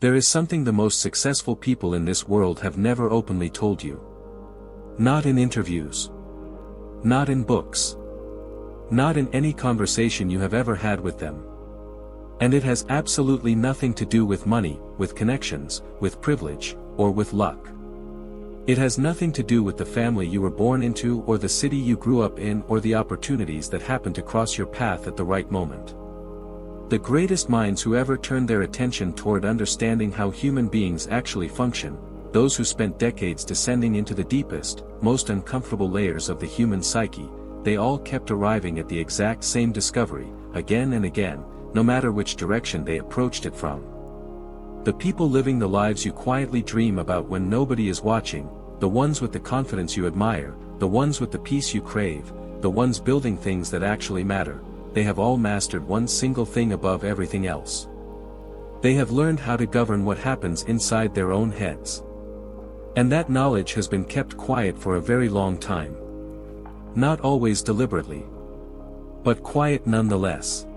There is something the most successful people in this world have never openly told you. Not in interviews. Not in books. Not in any conversation you have ever had with them. And it has absolutely nothing to do with money, with connections, with privilege, or with luck. It has nothing to do with the family you were born into or the city you grew up in or the opportunities that happened to cross your path at the right moment. The greatest minds who ever turned their attention toward understanding how human beings actually function, those who spent decades descending into the deepest, most uncomfortable layers of the human psyche, they all kept arriving at the exact same discovery, again and again, no matter which direction they approached it from. The people living the lives you quietly dream about when nobody is watching, the ones with the confidence you admire, the ones with the peace you crave, the ones building things that actually matter, they have all mastered one single thing above everything else. They have learned how to govern what happens inside their own heads. And that knowledge has been kept quiet for a very long time. Not always deliberately. But quiet nonetheless.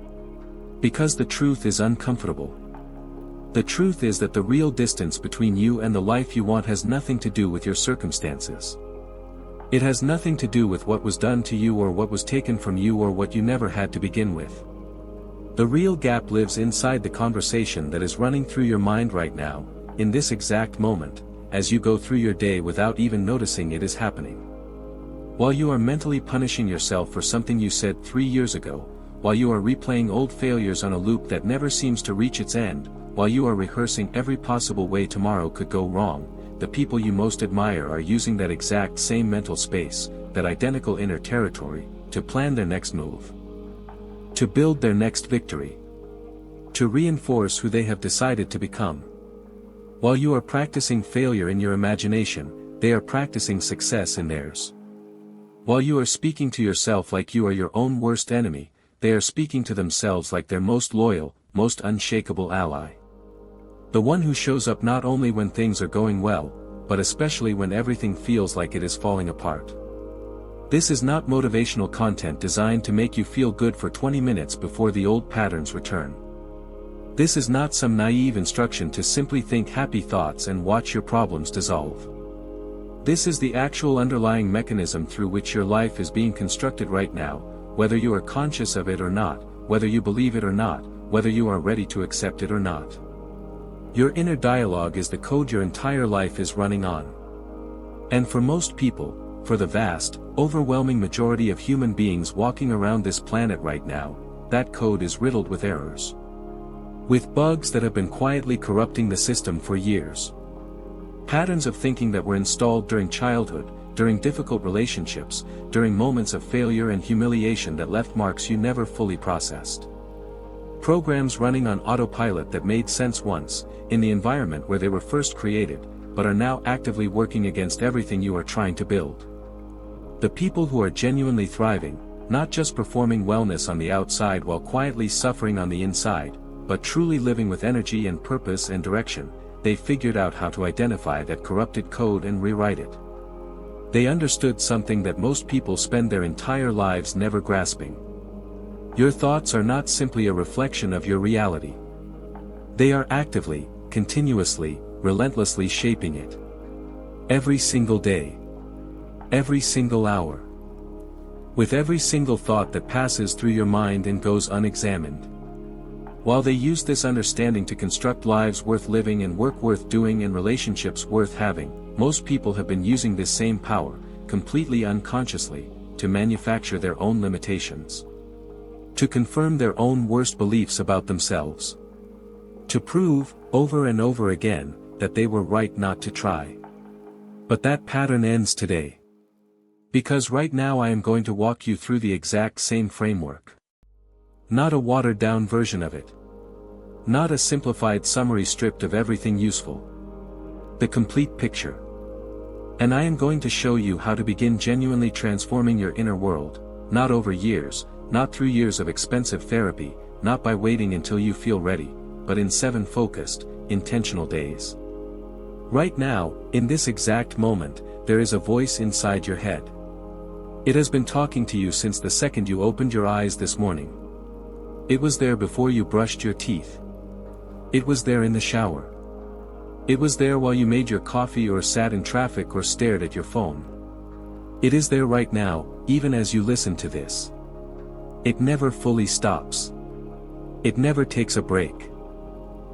Because the truth is uncomfortable. The truth is that the real distance between you and the life you want has nothing to do with your circumstances. It has nothing to do with what was done to you or what was taken from you or what you never had to begin with. The real gap lives inside the conversation that is running through your mind right now, in this exact moment, as you go through your day without even noticing it is happening. While you are mentally punishing yourself for something you said 3 years ago, while you are replaying old failures on a loop that never seems to reach its end, while you are rehearsing every possible way tomorrow could go wrong, the people you most admire are using that exact same mental space, that identical inner territory, to plan their next move. To build their next victory. To reinforce who they have decided to become. While you are practicing failure in your imagination, they are practicing success in theirs. While you are speaking to yourself like you are your own worst enemy, they are speaking to themselves like their most loyal, most unshakable ally. The one who shows up not only when things are going well, but especially when everything feels like it is falling apart. This is not motivational content designed to make you feel good for 20 minutes before the old patterns return. This is not some naive instruction to simply think happy thoughts and watch your problems dissolve. This is the actual underlying mechanism through which your life is being constructed right now, whether you are conscious of it or not, whether you believe it or not, whether you are ready to accept it or not. Your inner dialogue is the code your entire life is running on. And for most people, for the vast, overwhelming majority of human beings walking around this planet right now, that code is riddled with errors. With bugs that have been quietly corrupting the system for years. Patterns of thinking that were installed during childhood, during difficult relationships, during moments of failure and humiliation that left marks you never fully processed. Programs running on autopilot that made sense once, in the environment where they were first created, but are now actively working against everything you are trying to build. The people who are genuinely thriving, not just performing wellness on the outside while quietly suffering on the inside, but truly living with energy and purpose and direction, they figured out how to identify that corrupted code and rewrite it. They understood something that most people spend their entire lives never grasping. Your thoughts are not simply a reflection of your reality. They are actively, continuously, relentlessly shaping it. Every single day. Every single hour. With every single thought that passes through your mind and goes unexamined. While they use this understanding to construct lives worth living and work worth doing and relationships worth having, most people have been using this same power, completely unconsciously, to manufacture their own limitations. To confirm their own worst beliefs about themselves. To prove, over and over again, that they were right not to try. But that pattern ends today. Because right now I am going to walk you through the exact same framework. Not a watered-down version of it. Not a simplified summary stripped of everything useful. The complete picture. And I am going to show you how to begin genuinely transforming your inner world, not over years, not through years of expensive therapy, not by waiting until you feel ready, but in 7 focused, intentional days. Right now, in this exact moment, there is a voice inside your head. It has been talking to you since the second you opened your eyes this morning. It was there before you brushed your teeth. It was there in the shower. It was there while you made your coffee or sat in traffic or stared at your phone. It is there right now, even as you listen to this. It never fully stops. It never takes a break.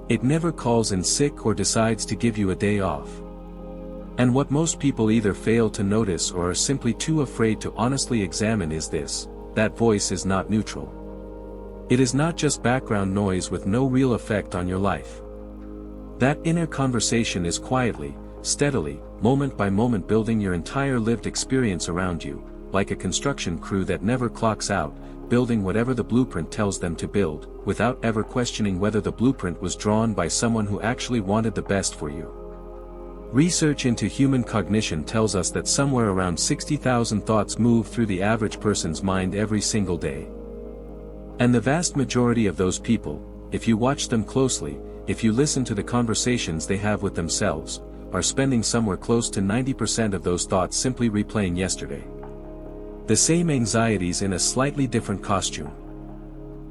It never calls in sick or decides to give you a day off. And what most people either fail to notice or are simply too afraid to honestly examine is this: that voice is not neutral. It is not just background noise with no real effect on your life. That inner conversation is quietly, steadily, moment by moment building your entire lived experience around you, like a construction crew that never clocks out, building whatever the blueprint tells them to build, without ever questioning whether the blueprint was drawn by someone who actually wanted the best for you. Research into human cognition tells us that somewhere around 60,000 thoughts move through the average person's mind every single day. And the vast majority of those people, if you watch them closely, if you listen to the conversations they have with themselves, are spending somewhere close to 90% of those thoughts simply replaying yesterday. The same anxieties in a slightly different costume.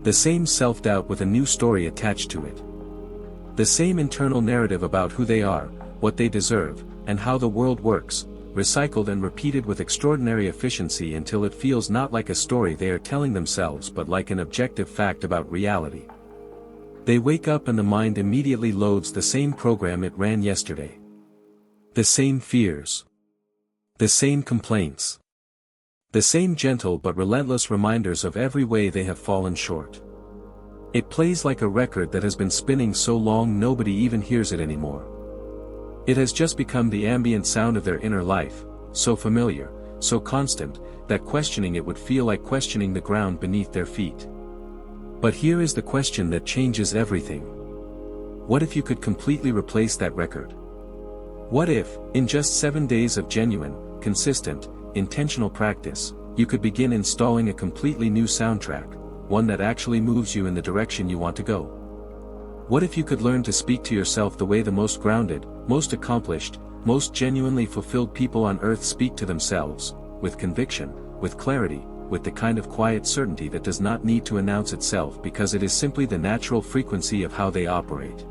The same self-doubt with a new story attached to it. The same internal narrative about who they are, what they deserve, and how the world works, recycled and repeated with extraordinary efficiency until it feels not like a story they are telling themselves but like an objective fact about reality. They wake up and the mind immediately loads the same program it ran yesterday. The same fears. The same complaints. The same gentle but relentless reminders of every way they have fallen short. It plays like a record that has been spinning so long nobody even hears it anymore. It has just become the ambient sound of their inner life, so familiar, so constant, that questioning it would feel like questioning the ground beneath their feet. But here is the question that changes everything. What if you could completely replace that record? What if, in just 7 days of genuine, consistent, intentional practice, you could begin installing a completely new soundtrack, one that actually moves you in the direction you want to go? What if you could learn to speak to yourself the way the most grounded, most accomplished, most genuinely fulfilled people on earth speak to themselves, with conviction, with clarity, with the kind of quiet certainty that does not need to announce itself because it is simply the natural frequency of how they operate?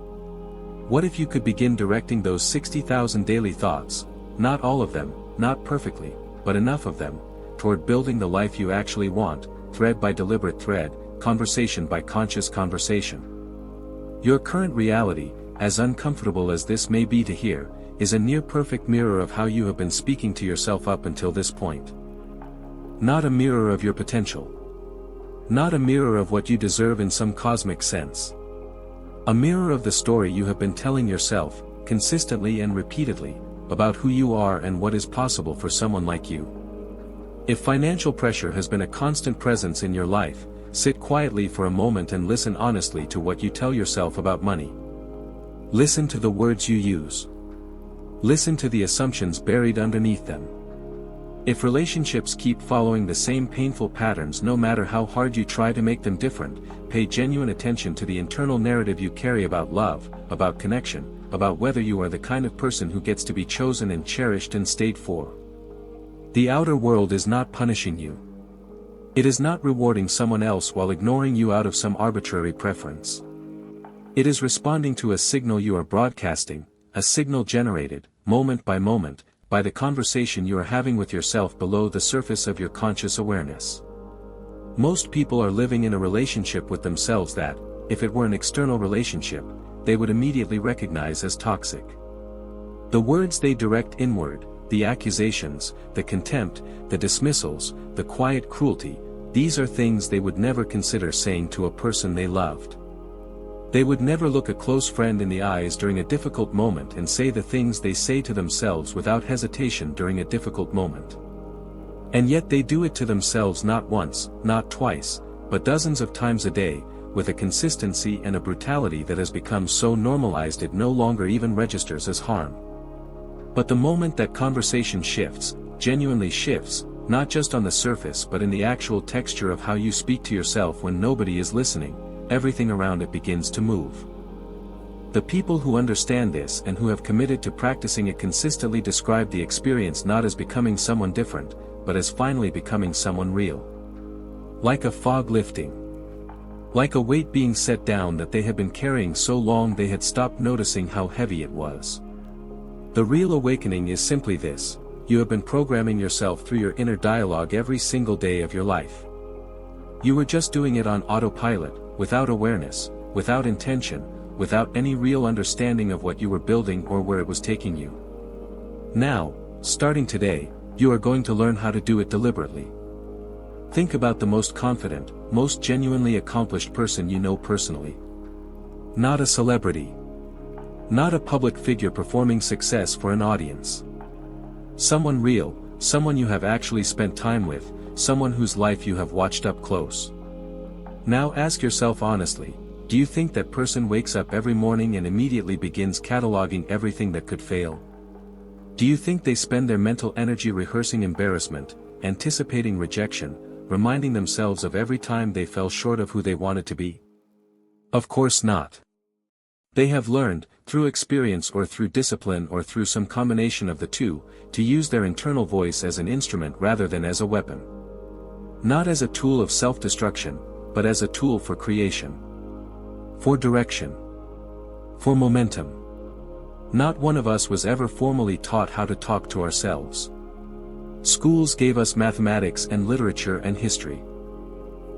What if you could begin directing those 60,000 daily thoughts, not all of them, not perfectly, but enough of them, toward building the life you actually want, thread by deliberate thread, conversation by conscious conversation? Your current reality, as uncomfortable as this may be to hear, is a near-perfect mirror of how you have been speaking to yourself up until this point. Not a mirror of your potential. Not a mirror of what you deserve in some cosmic sense. A mirror of the story you have been telling yourself, consistently and repeatedly, about who you are and what is possible for someone like you. If financial pressure has been a constant presence in your life, sit quietly for a moment and listen honestly to what you tell yourself about money. Listen to the words you use. Listen to the assumptions buried underneath them. If relationships keep following the same painful patterns no matter how hard you try to make them different, pay genuine attention to the internal narrative you carry about love, about connection, about whether you are the kind of person who gets to be chosen and cherished and stayed for. The outer world is not punishing you. It is not rewarding someone else while ignoring you out of some arbitrary preference. It is responding to a signal you are broadcasting, a signal generated, moment by moment, by the conversation you are having with yourself below the surface of your conscious awareness. Most people are living in a relationship with themselves that, if it were an external relationship, they would immediately recognize as toxic. The words they direct inward, the accusations, the contempt, the dismissals, the quiet cruelty, these are things they would never consider saying to a person they loved. They would never look a close friend in the eyes during a difficult moment and say the things they say to themselves without hesitation during a difficult moment. And yet they do it to themselves not once, not twice, but dozens of times a day, with a consistency and a brutality that has become so normalized it no longer even registers as harm. But the moment that conversation shifts, genuinely shifts, not just on the surface but in the actual texture of how you speak to yourself when nobody is listening, everything around it begins to move. The people who understand this and who have committed to practicing it consistently describe the experience not as becoming someone different, but as finally becoming someone real. Like a fog lifting. Like a weight being set down that they had been carrying so long they had stopped noticing how heavy it was. The real awakening is simply this: you have been programming yourself through your inner dialogue every single day of your life. You were just doing it on autopilot, without awareness, without intention, without any real understanding of what you were building or where it was taking you. Now, starting today, you are going to learn how to do it deliberately. Think about the most confident, most genuinely accomplished person you know personally. Not a celebrity. Not a public figure performing success for an audience. Someone real, someone you have actually spent time with, someone whose life you have watched up close. Now ask yourself honestly, do you think that person wakes up every morning and immediately begins cataloging everything that could fail? Do you think they spend their mental energy rehearsing embarrassment, anticipating rejection, reminding themselves of every time they fell short of who they wanted to be? Of course not. They have learned, through experience or through discipline or through some combination of the two, to use their internal voice as an instrument rather than as a weapon. Not as a tool of self-destruction, but as a tool for creation. For direction. For momentum. Not one of us was ever formally taught how to talk to ourselves. Schools gave us mathematics and literature and history.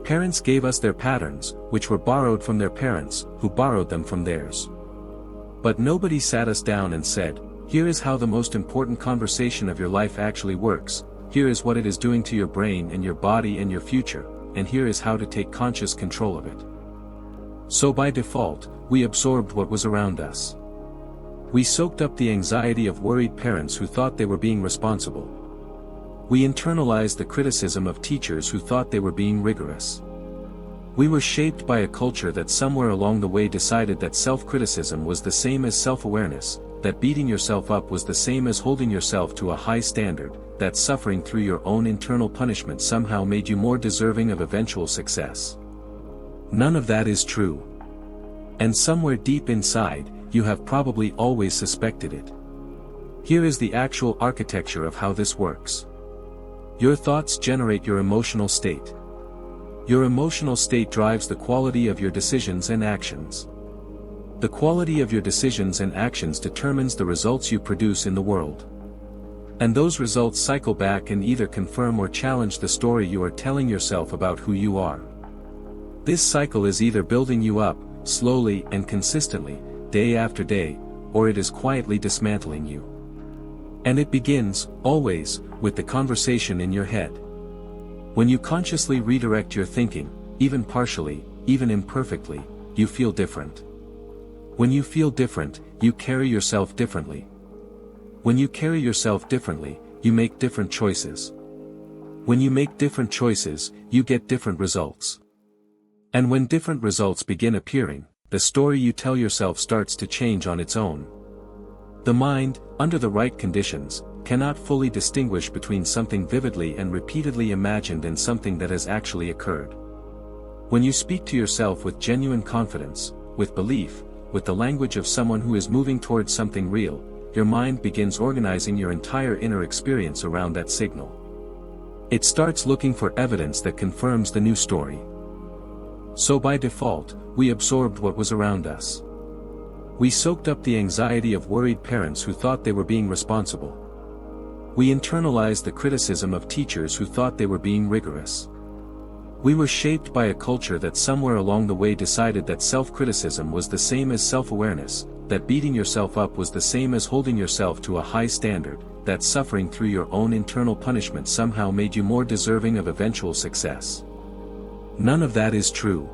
Parents gave us their patterns, which were borrowed from their parents, who borrowed them from theirs. But nobody sat us down and said, here is how the most important conversation of your life actually works, here is what it is doing to your brain and your body and your future, and here is how to take conscious control of it. So by default, we absorbed what was around us. We soaked up the anxiety of worried parents who thought they were being responsible. We internalized the criticism of teachers who thought they were being rigorous. We were shaped by a culture that somewhere along the way decided that self-criticism was the same as self-awareness, that beating yourself up was the same as holding yourself to a high standard, that suffering through your own internal punishment somehow made you more deserving of eventual success. None of that is true. And somewhere deep inside, you have probably always suspected it. Here is the actual architecture of how this works. Your thoughts generate your emotional state. Your emotional state drives the quality of your decisions and actions. The quality of your decisions and actions determines the results you produce in the world. And those results cycle back and either confirm or challenge the story you are telling yourself about who you are. This cycle is either building you up, slowly and consistently, day after day, or it is quietly dismantling you. And it begins, always, with the conversation in your head. When you consciously redirect your thinking, even partially, even imperfectly, you feel different. When you feel different, you carry yourself differently. When you carry yourself differently, you make different choices. When you make different choices, you get different results. And when different results begin appearing, the story you tell yourself starts to change on its own. The mind, under the right conditions, cannot fully distinguish between something vividly and repeatedly imagined and something that has actually occurred. When you speak to yourself with genuine confidence, with belief, with the language of someone who is moving towards something real, your mind begins organizing your entire inner experience around that signal. It starts looking for evidence that confirms the new story. So by default, we absorbed what was around us. We soaked up the anxiety of worried parents who thought they were being responsible. We internalized the criticism of teachers who thought they were being rigorous. We were shaped by a culture that somewhere along the way decided that self-criticism was the same as self-awareness, that beating yourself up was the same as holding yourself to a high standard, that suffering through your own internal punishment somehow made you more deserving of eventual success. None of that is true.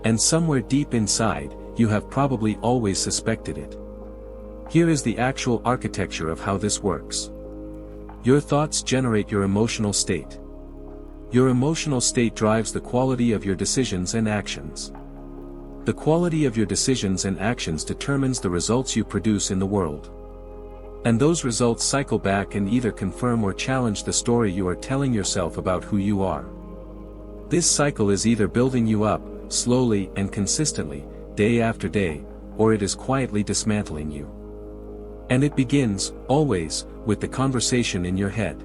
And somewhere deep inside, you have probably always suspected it. Here is the actual architecture of how this works. Your thoughts generate your emotional state. Your emotional state drives the quality of your decisions and actions. The quality of your decisions and actions determines the results you produce in the world. And those results cycle back and either confirm or challenge the story you are telling yourself about who you are. This cycle is either building you up, slowly and consistently, day after day, or it is quietly dismantling you. And it begins, always, with the conversation in your head.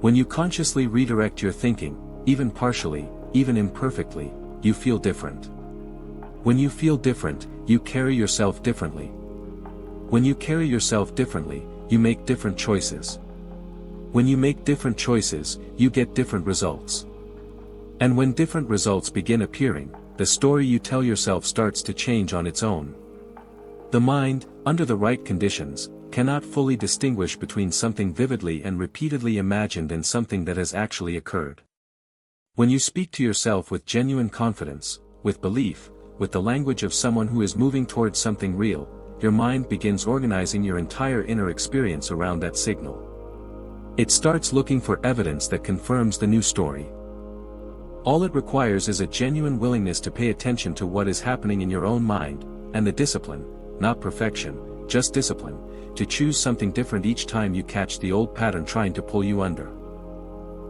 When you consciously redirect your thinking, even partially, even imperfectly, you feel different. When you feel different, you carry yourself differently. When you carry yourself differently, you make different choices. When you make different choices, you get different results. And when different results begin appearing, the story you tell yourself starts to change on its own. The mind, under the right conditions, cannot fully distinguish between something vividly and repeatedly imagined and something that has actually occurred. When you speak to yourself with genuine confidence, with belief, with the language of someone who is moving towards something real, your mind begins organizing your entire inner experience around that signal. It starts looking for evidence that confirms the new story. All it requires is a genuine willingness to pay attention to what is happening in your own mind, and the discipline, not perfection, just discipline, to choose something different each time you catch the old pattern trying to pull you under.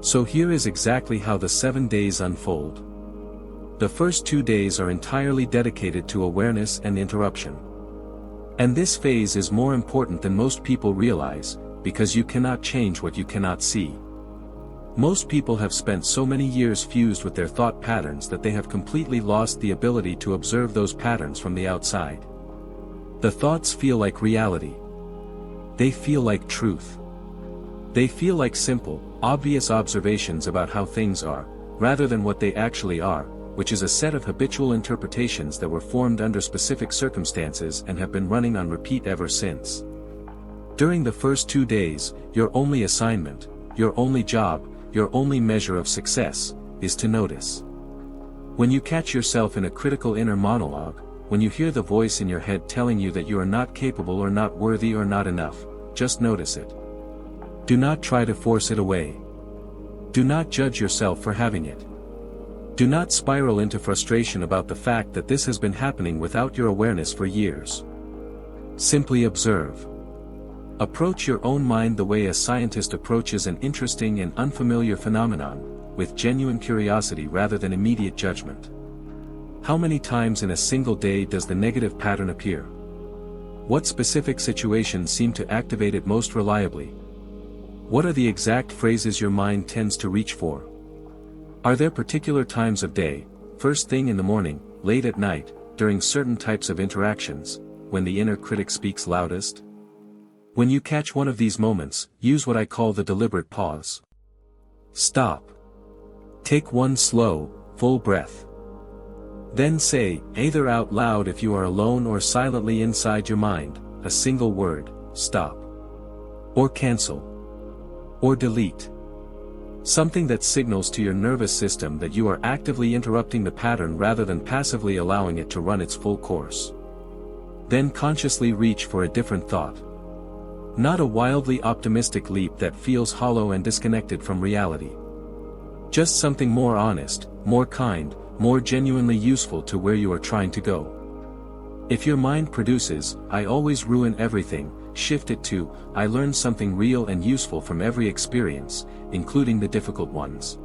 So here is exactly how the 7 days unfold. The first 2 days are entirely dedicated to awareness and interruption. And this phase is more important than most people realize, because you cannot change what you cannot see. Most people have spent so many years fused with their thought patterns that they have completely lost the ability to observe those patterns from the outside. The thoughts feel like reality. They feel like truth. They feel like simple, obvious observations about how things are, rather than what they actually are, which is a set of habitual interpretations that were formed under specific circumstances and have been running on repeat ever since. During the first 2 days, your only assignment, your only job, your only measure of success, is to notice. When you catch yourself in a critical inner monologue, when you hear the voice in your head telling you that you are not capable or not worthy or not enough, just notice it. Do not try to force it away. Do not judge yourself for having it. Do not spiral into frustration about the fact that this has been happening without your awareness for years. Simply observe. Approach your own mind the way a scientist approaches an interesting and unfamiliar phenomenon, with genuine curiosity rather than immediate judgment. How many times in a single day does the negative pattern appear? What specific situations seem to activate it most reliably? What are the exact phrases your mind tends to reach for? Are there particular times of day, first thing in the morning, late at night, during certain types of interactions, when the inner critic speaks loudest? When you catch one of these moments, use what I call the deliberate pause. Stop. Take one slow, full breath. Then say, either out loud if you are alone or silently inside your mind, a single word, stop. Or cancel. Or delete. Something that signals to your nervous system that you are actively interrupting the pattern rather than passively allowing it to run its full course. Then consciously reach for a different thought. Not a wildly optimistic leap that feels hollow and disconnected from reality. Just something more honest, more kind, more genuinely useful to where you are trying to go. If your mind produces, I always ruin everything, shift it to, I learn something real and useful from every experience, including the difficult ones.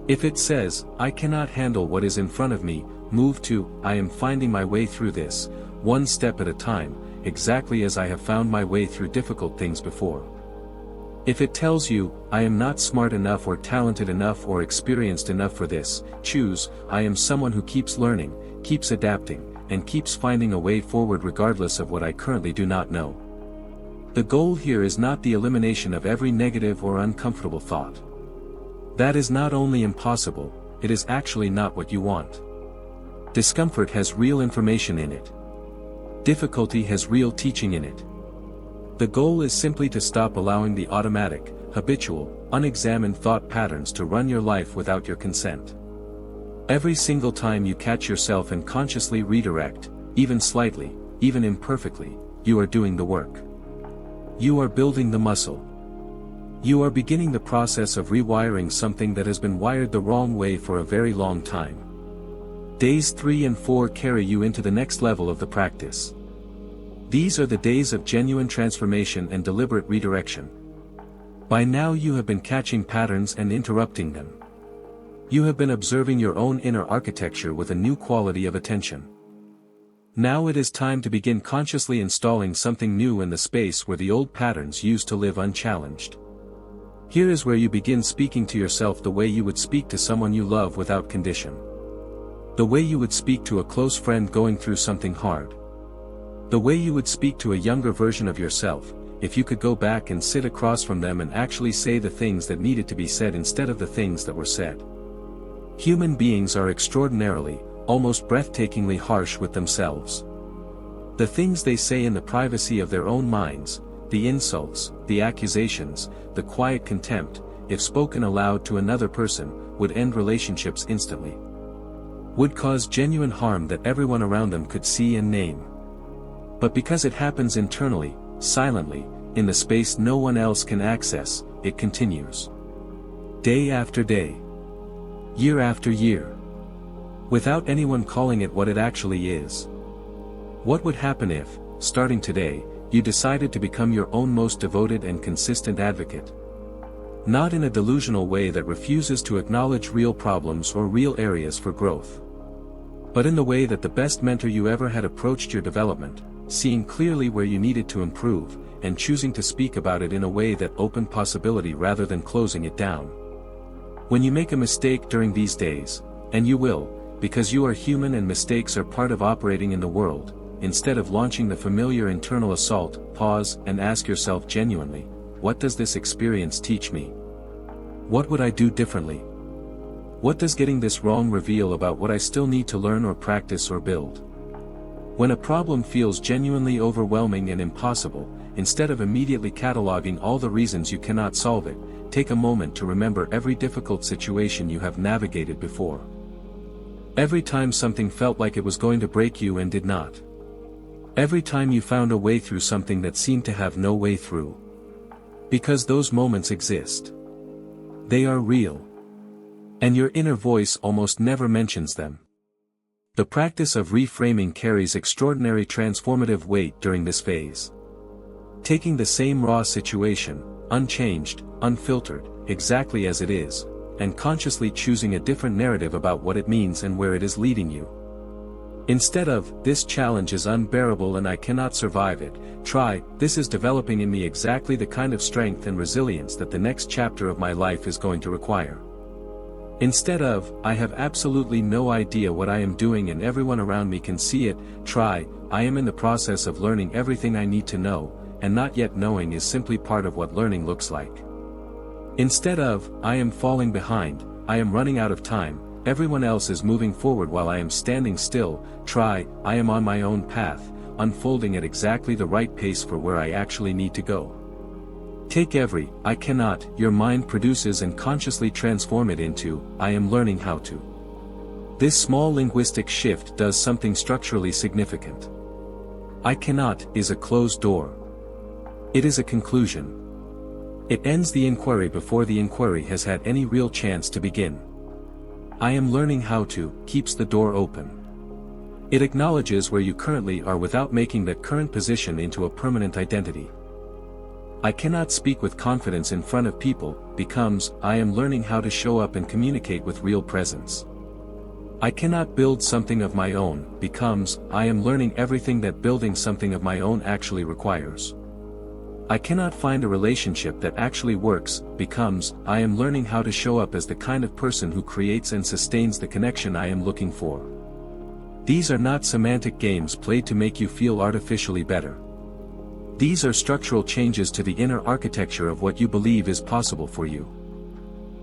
If it says, I cannot handle what is in front of me, move to, I am finding my way through this, one step at a time, exactly as I have found my way through difficult things before. If it tells you, I am not smart enough or talented enough or experienced enough for this, choose, I am someone who keeps learning, keeps adapting, and keeps finding a way forward regardless of what I currently do not know. The goal here is not the elimination of every negative or uncomfortable thought. That is not only impossible, it is actually not what you want. Discomfort has real information in it. Difficulty has real teaching in it. The goal is simply to stop allowing the automatic, habitual, unexamined thought patterns to run your life without your consent. Every single time you catch yourself and consciously redirect, even slightly, even imperfectly, you are doing the work. You are building the muscle. You are beginning the process of rewiring something that has been wired the wrong way for a very long time. Days 3 and 4 carry you into the next level of the practice. These are the days of genuine transformation and deliberate redirection. By now you have been catching patterns and interrupting them. You have been observing your own inner architecture with a new quality of attention. Now it is time to begin consciously installing something new in the space where the old patterns used to live unchallenged. Here is where you begin speaking to yourself the way you would speak to someone you love without condition. The way you would speak to a close friend going through something hard. The way you would speak to a younger version of yourself, if you could go back and sit across from them and actually say the things that needed to be said instead of the things that were said. Human beings are extraordinarily, almost breathtakingly harsh with themselves. The things they say in the privacy of their own minds, the insults, the accusations, the quiet contempt, if spoken aloud to another person, would end relationships instantly. Would cause genuine harm that everyone around them could see and name. But because it happens internally, silently, in the space no one else can access, it continues. Day after day. Year after year. Without anyone calling it what it actually is. What would happen if, starting today, you decided to become your own most devoted and consistent advocate? Not in a delusional way that refuses to acknowledge real problems or real areas for growth. But in the way that the best mentor you ever had approached your development, seeing clearly where you needed to improve, and choosing to speak about it in a way that opened possibility rather than closing it down. When you make a mistake during these days, and you will, because you are human and mistakes are part of operating in the world, instead of launching the familiar internal assault, pause and ask yourself genuinely, what does this experience teach me? What would I do differently? What does getting this wrong reveal about what I still need to learn or practice or build? When a problem feels genuinely overwhelming and impossible, instead of immediately cataloging all the reasons you cannot solve it, take a moment to remember every difficult situation you have navigated before. Every time something felt like it was going to break you and did not. Every time you found a way through something that seemed to have no way through. Because those moments exist. They are real. And your inner voice almost never mentions them. The practice of reframing carries extraordinary transformative weight during this phase. Taking the same raw situation, unchanged, unfiltered, exactly as it is, and consciously choosing a different narrative about what it means and where it is leading you. Instead of, this challenge is unbearable and I cannot survive it, try, this is developing in me exactly the kind of strength and resilience that the next chapter of my life is going to require. Instead of, I have absolutely no idea what I am doing and everyone around me can see it, try, I am in the process of learning everything I need to know, and not yet knowing is simply part of what learning looks like. Instead of, I am falling behind, I am running out of time, everyone else is moving forward while I am standing still, try, I am on my own path, unfolding at exactly the right pace for where I actually need to go. Take every, I cannot, your mind produces and consciously transform it into, I am learning how to. This small linguistic shift does something structurally significant. I cannot is a closed door. It is a conclusion. It ends the inquiry before the inquiry has had any real chance to begin. I am learning how to, keeps the door open. It acknowledges where you currently are without making that current position into a permanent identity. I cannot speak with confidence in front of people, becomes, I am learning how to show up and communicate with real presence. I cannot build something of my own, becomes, I am learning everything that building something of my own actually requires. I cannot find a relationship that actually works, becomes, I am learning how to show up as the kind of person who creates and sustains the connection I am looking for. These are not semantic games played to make you feel artificially better. These are structural changes to the inner architecture of what you believe is possible for you.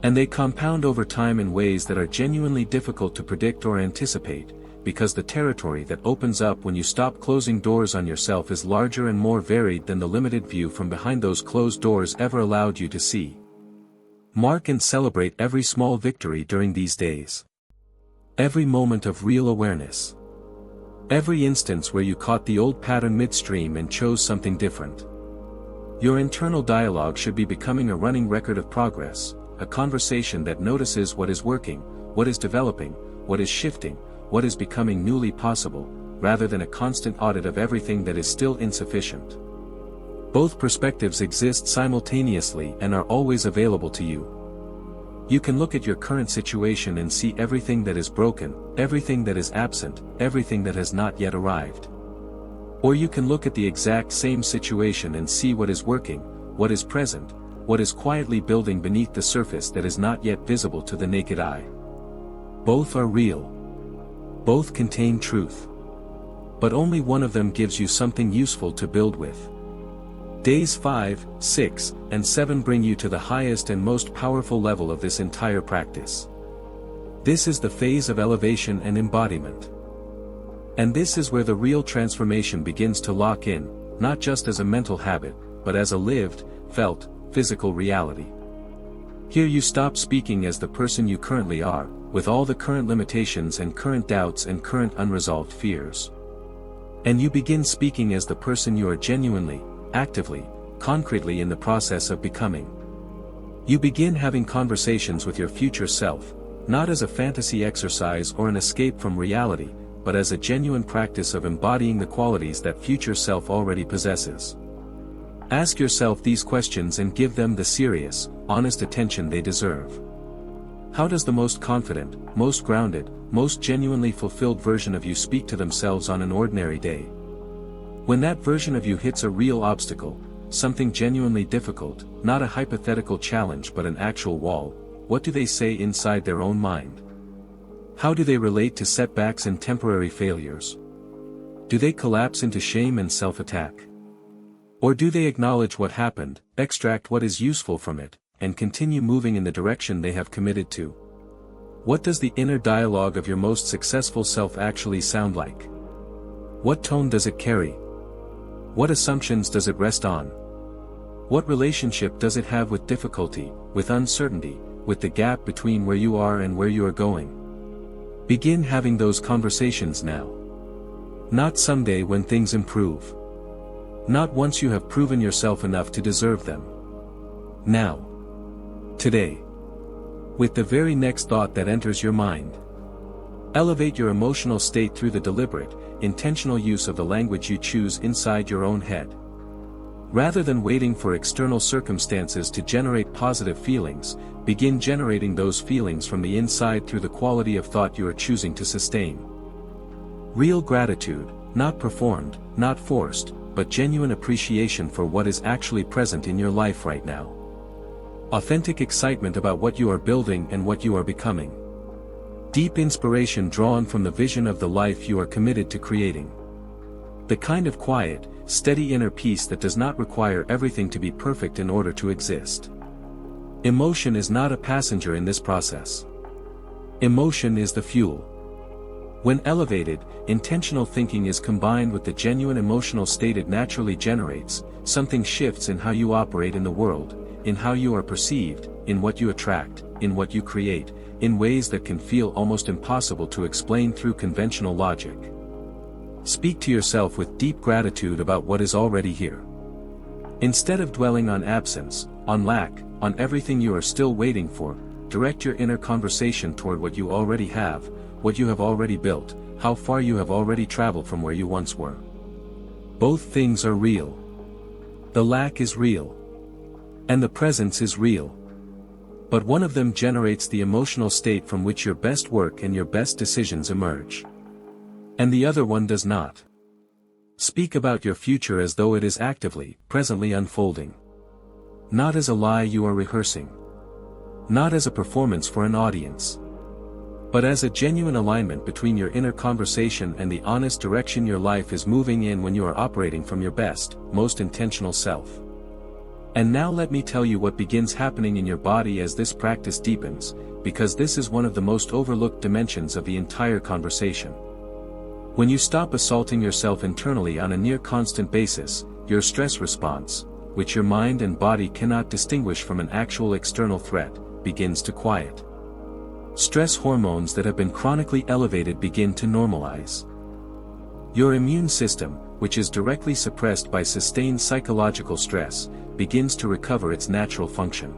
And they compound over time in ways that are genuinely difficult to predict or anticipate, because the territory that opens up when you stop closing doors on yourself is larger and more varied than the limited view from behind those closed doors ever allowed you to see. Mark and celebrate every small victory during these days. Every moment of real awareness. Every instance where you caught the old pattern midstream and chose something different. Your internal dialogue should be becoming a running record of progress, a conversation that notices what is working, what is developing, what is shifting, what is becoming newly possible, rather than a constant audit of everything that is still insufficient. Both perspectives exist simultaneously and are always available to you. You can look at your current situation and see everything that is broken, everything that is absent, everything that has not yet arrived. Or you can look at the exact same situation and see what is working, what is present, what is quietly building beneath the surface that is not yet visible to the naked eye. Both are real. Both contain truth. but only one of them gives you something useful to build with. Days 5, 6, and 7 bring you to the highest and most powerful level of this entire practice. This is the phase of elevation and embodiment. And this is where the real transformation begins to lock in, not just as a mental habit, but as a lived, felt, physical reality. Here you stop speaking as the person you currently are, with all the current limitations and current doubts and current unresolved fears. And you begin speaking as the person you are genuinely, actively, concretely in the process of becoming. You begin having conversations with your future self, not as a fantasy exercise or an escape from reality, but as a genuine practice of embodying the qualities that future self already possesses. Ask yourself these questions and give them the serious, honest attention they deserve. How does the most confident, most grounded, most genuinely fulfilled version of you speak to themselves on an ordinary day? When that version of you hits a real obstacle, something genuinely difficult, not a hypothetical challenge but an actual wall, what do they say inside their own mind? How do they relate to setbacks and temporary failures? Do they collapse into shame and self-attack? Or do they acknowledge what happened, extract what is useful from it, and continue moving in the direction they have committed to? What does the inner dialogue of your most successful self actually sound like? What tone does it carry? What assumptions does it rest on? What relationship does it have with difficulty, with uncertainty, with the gap between where you are and where you are going? Begin having those conversations now. Not someday when things improve. Not once you have proven yourself enough to deserve them. Now. Today. With the very next thought that enters your mind. Elevate your emotional state through the deliberate, intentional use of the language you choose inside your own head. Rather than waiting for external circumstances to generate positive feelings, begin generating those feelings from the inside through the quality of thought you are choosing to sustain. Real gratitude, not performed, not forced, but genuine appreciation for what is actually present in your life right now. Authentic excitement about what you are building and what you are becoming. Deep inspiration drawn from the vision of the life you are committed to creating. The kind of quiet, steady inner peace that does not require everything to be perfect in order to exist. Emotion is not a passenger in this process. Emotion is the fuel. When elevated, intentional thinking is combined with the genuine emotional state it naturally generates, something shifts in how you operate in the world, in how you are perceived, in what you attract, in what you create, in ways that can feel almost impossible to explain through conventional logic. Speak to yourself with deep gratitude about what is already here. Instead of dwelling on absence, on lack, on everything you are still waiting for, direct your inner conversation toward what you already have, what you have already built, how far you have already traveled from where you once were. Both things are real. The lack is real. And the presence is real. But one of them generates the emotional state from which your best work and your best decisions emerge. And the other one does not. Speak about your future as though it is actively, presently unfolding. Not as a lie you are rehearsing. Not as a performance for an audience. But as a genuine alignment between your inner conversation and the honest direction your life is moving in when you are operating from your best, most intentional self. And now let me tell you what begins happening in your body as this practice deepens, because this is one of the most overlooked dimensions of the entire conversation. When you stop assaulting yourself internally on a near constant basis, your stress response, which your mind and body cannot distinguish from an actual external threat, begins to quiet. Stress hormones that have been chronically elevated begin to normalize. Your immune system, which is directly suppressed by sustained psychological stress, begins to recover its natural function.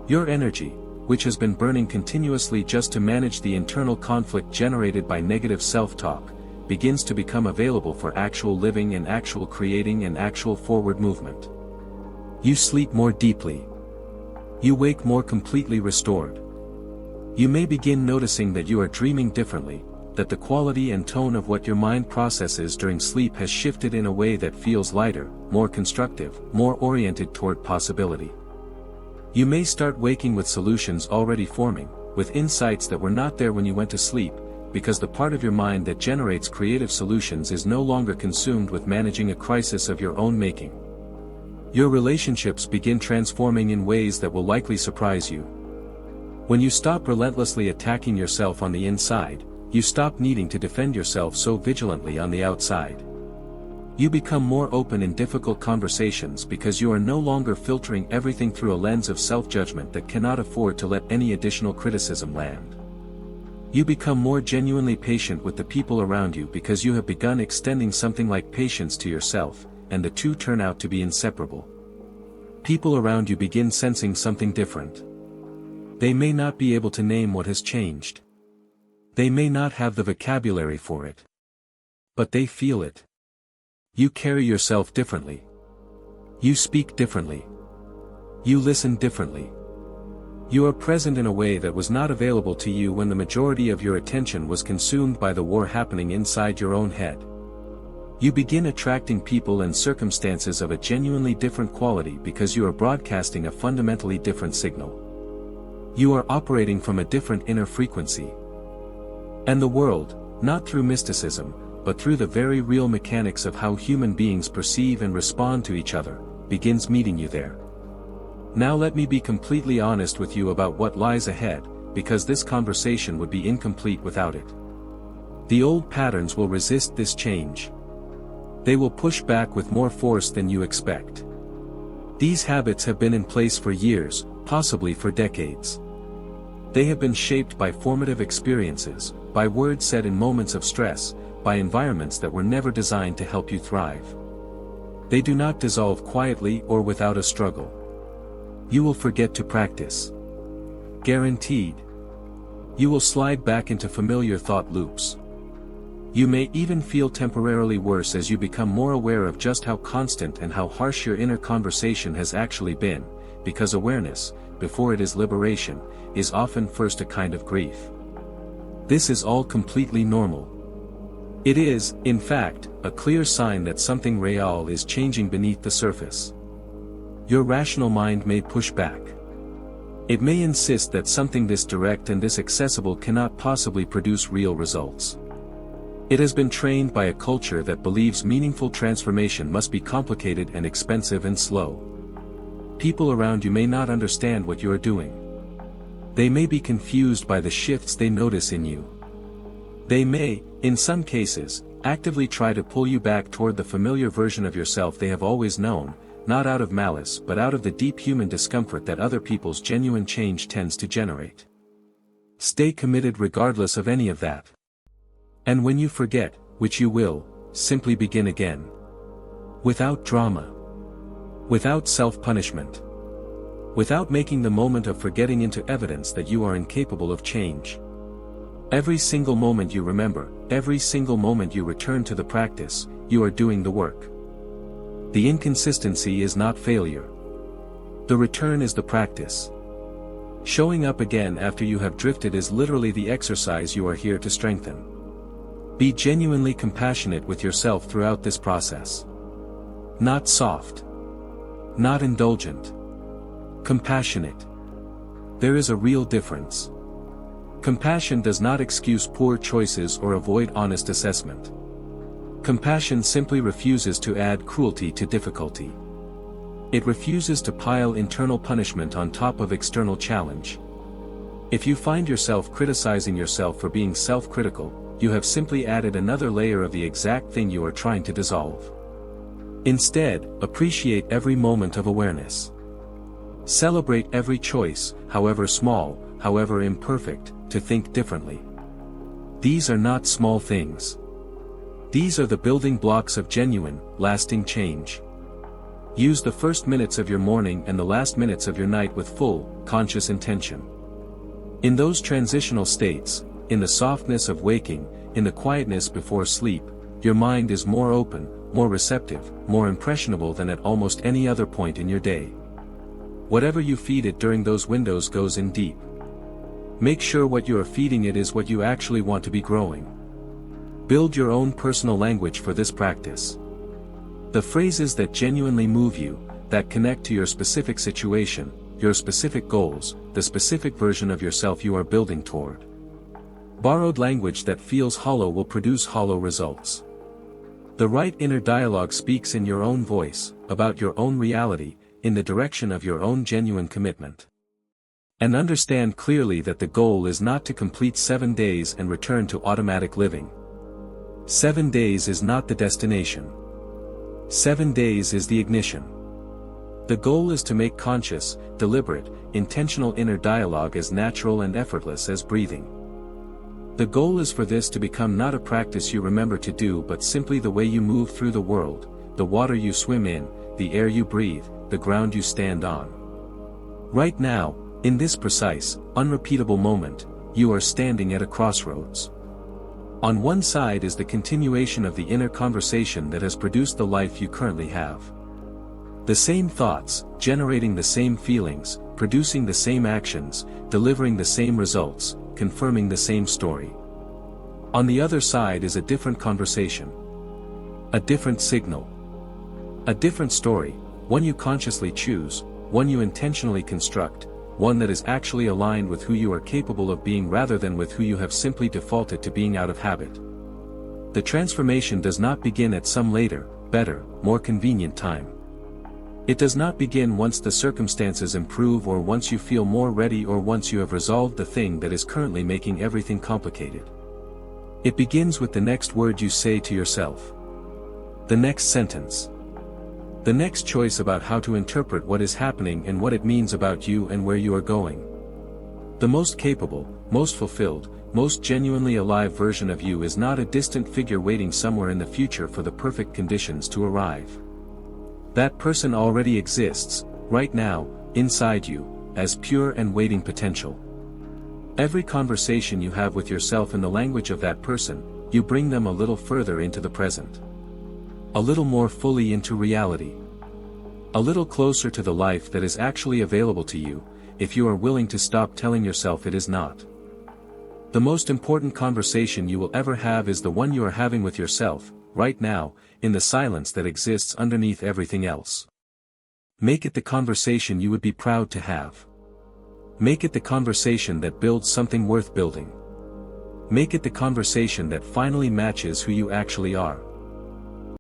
Your energy, which has been burning continuously just to manage the internal conflict generated by negative self-talk, begins to become available for actual living and actual creating and actual forward movement. You sleep more deeply. You wake more completely restored. You may begin noticing that you are dreaming differently, that the quality and tone of what your mind processes during sleep has shifted in a way that feels lighter, more constructive, more oriented toward possibility. You may start waking with solutions already forming, with insights that were not there when you went to sleep, because the part of your mind that generates creative solutions is no longer consumed with managing a crisis of your own making. Your relationships begin transforming in ways that will likely surprise you. When you stop relentlessly attacking yourself on the inside, you stop needing to defend yourself so vigilantly on the outside. You become more open in difficult conversations because you are no longer filtering everything through a lens of self-judgment that cannot afford to let any additional criticism land. You become more genuinely patient with the people around you because you have begun extending something like patience to yourself, and the two turn out to be inseparable. People around you begin sensing something different. They may not be able to name what has changed. They may not have the vocabulary for it. But they feel it. You carry yourself differently. You speak differently. You listen differently. You are present in a way that was not available to you when the majority of your attention was consumed by the war happening inside your own head. You begin attracting people and circumstances of a genuinely different quality because you are broadcasting a fundamentally different signal. You are operating from a different inner frequency. And the world, not through mysticism, but through the very real mechanics of how human beings perceive and respond to each other, begins meeting you there. Now let me be completely honest with you about what lies ahead, because this conversation would be incomplete without it. The old patterns will resist this change. They will push back with more force than you expect. These habits have been in place for years, possibly for decades. They have been shaped by formative experiences, by words said in moments of stress, by environments that were never designed to help you thrive. They do not dissolve quietly or without a struggle. You will forget to practice. Guaranteed. You will slide back into familiar thought loops. You may even feel temporarily worse as you become more aware of just how constant and how harsh your inner conversation has actually been, because awareness, before it is liberation, is often first a kind of grief. This is all completely normal. It is, in fact, a clear sign that something real is changing beneath the surface. Your rational mind may push back. It may insist that something this direct and this accessible cannot possibly produce real results. It has been trained by a culture that believes meaningful transformation must be complicated and expensive and slow. People around you may not understand what you are doing. They may be confused by the shifts they notice in you. They may, in some cases, actively try to pull you back toward the familiar version of yourself they have always known, not out of malice but out of the deep human discomfort that other people's genuine change tends to generate. Stay committed regardless of any of that. And when you forget, which you will, simply begin again. Without drama. Without self-punishment. Without making the moment of forgetting into evidence that you are incapable of change. Every single moment you remember, every single moment you return to the practice, you are doing the work. The inconsistency is not failure. The return is the practice. Showing up again after you have drifted is literally the exercise you are here to strengthen. Be genuinely compassionate with yourself throughout this process. Not soft. Not indulgent. Compassionate. There is a real difference. Compassion does not excuse poor choices or avoid honest assessment. Compassion simply refuses to add cruelty to difficulty. It refuses to pile internal punishment on top of external challenge. If you find yourself criticizing yourself for being self-critical, you have simply added another layer of the exact thing you are trying to dissolve. Instead, appreciate every moment of awareness. Celebrate every choice, however small, however imperfect, to think differently. These are not small things. These are the building blocks of genuine, lasting change. Use the first minutes of your morning and the last minutes of your night with full, conscious intention. In those transitional states, in the softness of waking, in the quietness before sleep, your mind is more open, more receptive, more impressionable than at almost any other point in your day. Whatever you feed it during those windows goes in deep. Make sure what you are feeding it is what you actually want to be growing. Build your own personal language for this practice. The phrases that genuinely move you, that connect to your specific situation, your specific goals, the specific version of yourself you are building toward. Borrowed language that feels hollow will produce hollow results. The right inner dialogue speaks in your own voice, about your own reality, in the direction of your own genuine commitment. And understand clearly that the goal is not to complete 7 days and return to automatic living. 7 days is not the destination. 7 days is the ignition. The goal is to make conscious, deliberate, intentional inner dialogue as natural and effortless as breathing. The goal is for this to become not a practice you remember to do but simply the way you move through the world, the water you swim in, the air you breathe, the ground you stand on. Right now, in this precise, unrepeatable moment, you are standing at a crossroads. On one side is the continuation of the inner conversation that has produced the life you currently have. The same thoughts, generating the same feelings, producing the same actions, delivering the same results, confirming the same story. On the other side is a different conversation. A different signal. A different story, one you consciously choose, one you intentionally construct, one that is actually aligned with who you are capable of being rather than with who you have simply defaulted to being out of habit. The transformation does not begin at some later, better, more convenient time. It does not begin once the circumstances improve or once you feel more ready or once you have resolved the thing that is currently making everything complicated. It begins with the next word you say to yourself. The next sentence. The next choice about how to interpret what is happening and what it means about you and where you are going. The most capable, most fulfilled, most genuinely alive version of you is not a distant figure waiting somewhere in the future for the perfect conditions to arrive. That person already exists, right now, inside you, as pure and waiting potential. Every conversation you have with yourself in the language of that person, you bring them a little further into the present. A little more fully into reality. A little closer to the life that is actually available to you, if you are willing to stop telling yourself it is not. The most important conversation you will ever have is the one you are having with yourself, right now, in the silence that exists underneath everything else. Make it the conversation you would be proud to have. Make it the conversation that builds something worth building. Make it the conversation that finally matches who you actually are.